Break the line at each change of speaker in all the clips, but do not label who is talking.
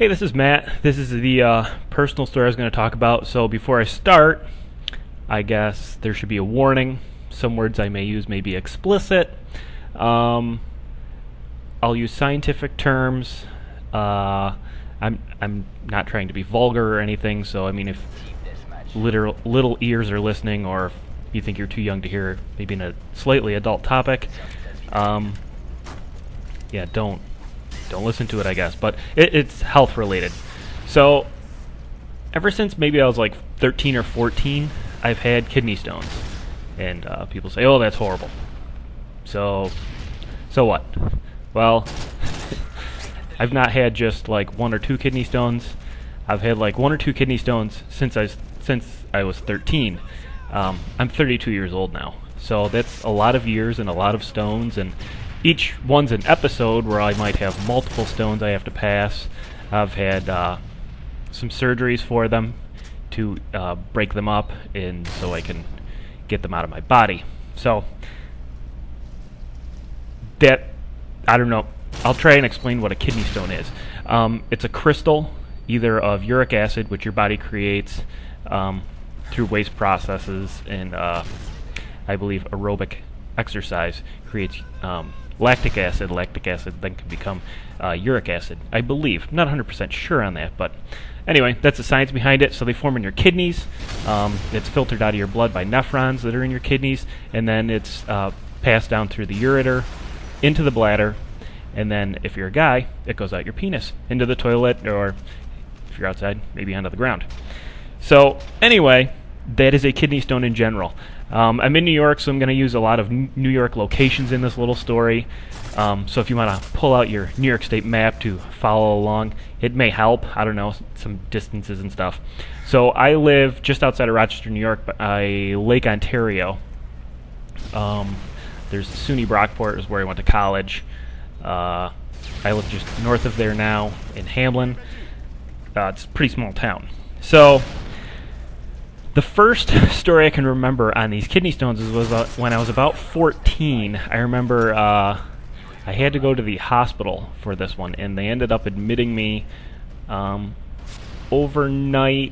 Hey, this is Matt. This is the personal story I was going to talk about. So before I start, I guess there should be a warning. Some words I may use may be explicit. I'll use scientific terms. I'm not trying to be vulgar or anything. So I mean, if little ears are listening, or if you think you're too young to hear maybe in a slightly adult topic, yeah, don't listen to it, I guess. But it's health related. So ever since maybe I was like 13 or 14, I've had kidney stones, and people say, "Oh, that's horrible." So what? Well, I've not had just like one or two kidney stones. I've had like one or two kidney stones since I was 13. I'm 32 years old now, so that's a lot of years and a lot of stones, and each one's an episode where I might have multiple stones I have to pass. I've had some surgeries for them to break them up, and so I can get them out of my body. So that, I don't know. I'll try and explain what a kidney stone is. It's a crystal, either of uric acid, which your body creates through waste processes, and I believe aerobic exercise creates lactic acid. Lactic acid then can become uric acid, I believe. I'm not 100% sure on that, but anyway, that's the science behind it. So they form in your kidneys. It's filtered out of your blood by nephrons that are in your kidneys, and then it's passed down through the ureter into the bladder, and then if you're a guy, it goes out your penis into the toilet, or if you're outside, maybe onto the ground. So anyway, that is a kidney stone in general. I'm in New York, so I'm going to use a lot of New York locations in this little story. So if you want to pull out your New York State map to follow along, it may help. I don't know, some distances and stuff. So I live just outside of Rochester, New York, by Lake Ontario. There's SUNY Brockport is where I went to college. I live just north of there now in Hamlin. It's a pretty small town. So the first story I can remember on these kidney stones was when I was about 14. I remember I had to go to the hospital for this one, and they ended up admitting me overnight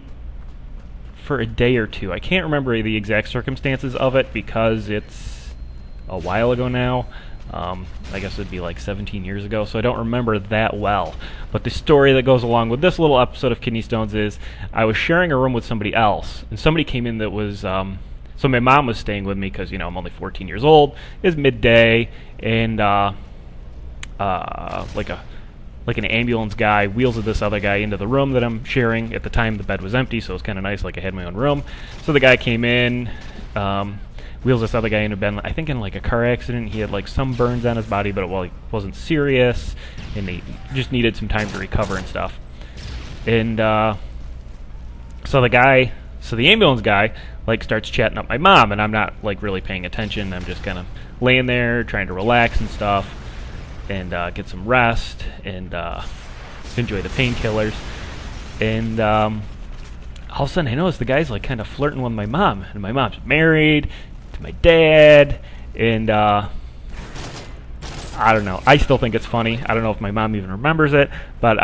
for a day or two. I can't remember the exact circumstances of it because it's a while ago now. I guess it'd be like 17 years ago, so I don't remember that well. But the story that goes along with this little episode of Kidney Stones is I was sharing a room with somebody else, and somebody came in that was, so my mom was staying with me because, I'm only 14 years old. It's midday, and like an ambulance guy wheels this other guy into the room that I'm sharing. At the time, the bed was empty, so it was kind of nice, like I had my own room. So the guy came in, wheels this other guy into bed, I think in like a car accident. He had like some burns on his body, but it wasn't serious, and he just needed some time to recover and stuff. And so the ambulance guy like starts chatting up my mom, and I'm not like really paying attention. I'm just kind of laying there trying to relax and stuff, and get some rest, and enjoy the painkillers. And all of a sudden I notice the guy's like kind of flirting with my mom, and my mom's married to my dad, and I don't know. I still think it's funny. I don't know if my mom even remembers it, but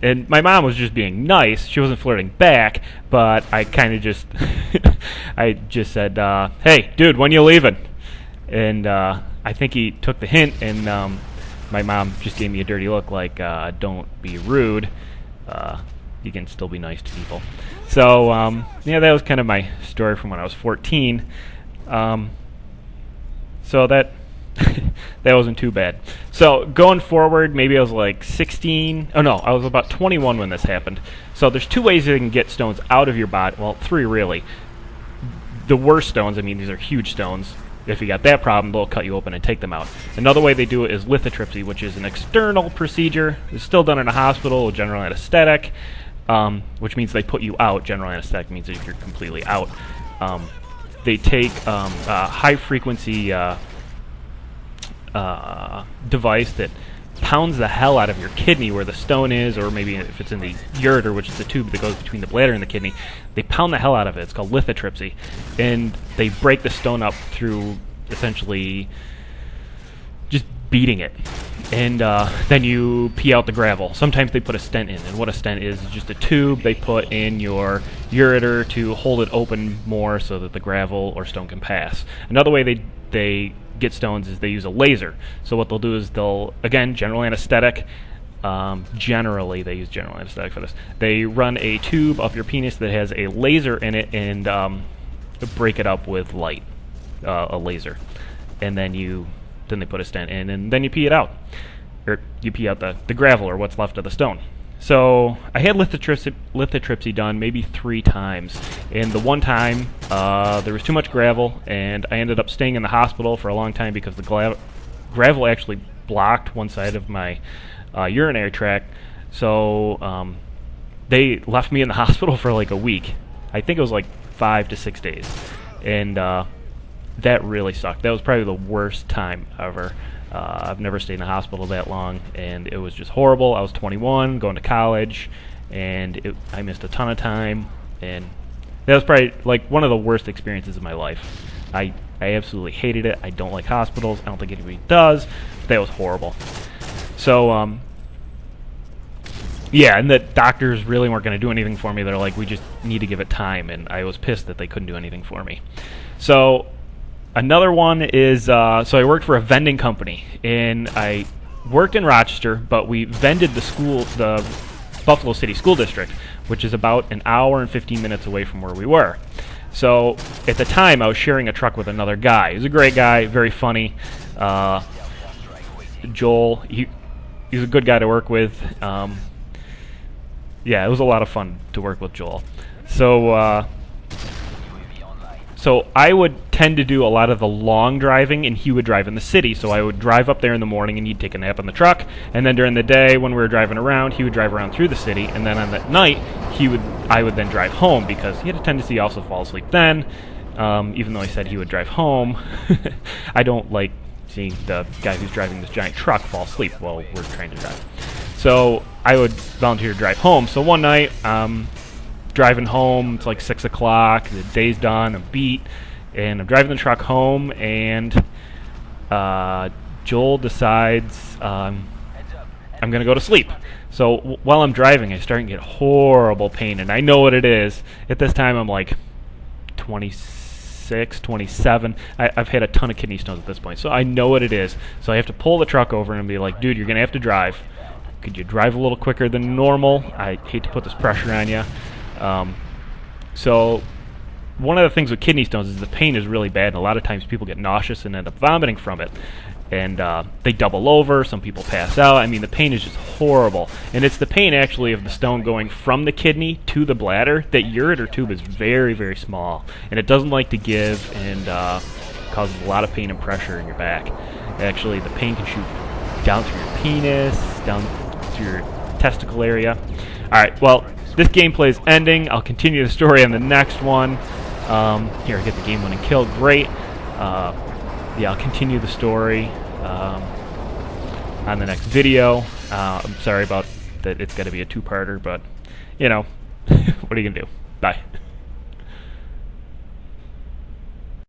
and my mom was just being nice. She wasn't flirting back, but I kind of just, I just said, "Hey, dude, when you leaving?" And I think he took the hint, and my mom just gave me a dirty look, like, "Don't be rude. You can still be nice to people." So yeah, that was kind of my story from when I was 14. So that that wasn't too bad. So going forward, maybe I was like 16. Oh no, I was about 21 when this happened. So there's two ways you can get stones out of your body. Well, three really. The worst stones, I mean, these are huge stones. If you got that problem, they'll cut you open and take them out. Another way they do it is lithotripsy, which is an external procedure. It's still done in a hospital with general anesthetic, which means they put you out. General anesthetic means that you're completely out. They take a high-frequency device that pounds the hell out of your kidney where the stone is, or maybe if it's in the ureter, which is the tube that goes between the bladder and the kidney, they pound the hell out of it. It's called lithotripsy. And they break the stone up through essentially just beating it. And then you pee out the gravel. Sometimes they put a stent in, and what a stent is just a tube they put in your ureter to hold it open more so that the gravel or stone can pass. Another way they get stones is they use a laser. So what they'll do is they'll, again, general anesthetic. Generally, they use general anesthetic for this. They run a tube up your penis that has a laser in it and break it up with light, a laser, and then they put a stent in, and then you pee it out, or you pee out the gravel or what's left of the stone. So I had lithotripsy done maybe 3 times, and the one time there was too much gravel, and I ended up staying in the hospital for a long time because the gravel actually blocked one side of my urinary tract. So they left me in the hospital for like a week. I think it was like 5 to 6 days, and that really sucked. That was probably the worst time ever. I've never stayed in a hospital that long, and it was just horrible. I was 21, going to college, and I missed a ton of time, and that was probably like one of the worst experiences of my life. I absolutely hated it. I don't like hospitals. I don't think anybody does. That was horrible. So, yeah, and the doctors really weren't going to do anything for me. They're like, we just need to give it time, and I was pissed that they couldn't do anything for me. So another one is, so I worked for a vending company, and I worked in Rochester, but we vended the Buffalo City School District, which is about an hour and 15 minutes away from where we were. So at the time, I was sharing a truck with another guy. He was a great guy, very funny. Joel, he's a good guy to work with. Yeah, it was a lot of fun to work with Joel. So I would tend to do a lot of the long driving, and he would drive in the city. So I would drive up there in the morning, and he'd take a nap in the truck. And then during the day, when we were driving around, he would drive around through the city. And then on that night, I would then drive home, because he had a tendency to also fall asleep then. Even though I said he would drive home, I don't like seeing the guy who's driving this giant truck fall asleep while we're trying to drive. So I would volunteer to drive home. So one night, driving home, it's like 6 o'clock, the day's done, I'm beat, and I'm driving the truck home, and Joel decides I'm going to go to sleep. So while I'm driving, I start to get horrible pain, and I know what it is. At this time, I'm like 26, 27. I've had a ton of kidney stones at this point, so I know what it is. So I have to pull the truck over and be like, dude, you're going to have to drive. Could you drive a little quicker than normal? I hate to put this pressure on you. So one of the things with kidney stones is the pain is really bad, and a lot of times people get nauseous and end up vomiting from it. And they double over, some people pass out. I mean, the pain is just horrible. And it's the pain, actually, of the stone going from the kidney to the bladder. That ureter tube is very, very small, and it doesn't like to give, and causes a lot of pain and pressure in your back. Actually, the pain can shoot down through your penis, down through your testicle area. Alright, well, this gameplay is ending. I'll continue the story on the next one. Here, I get the game-winning kill. Great. Yeah, I'll continue the story on the next video. I'm sorry about that. It's got to be a 2-parter, but, you know, what are you going to do? Bye.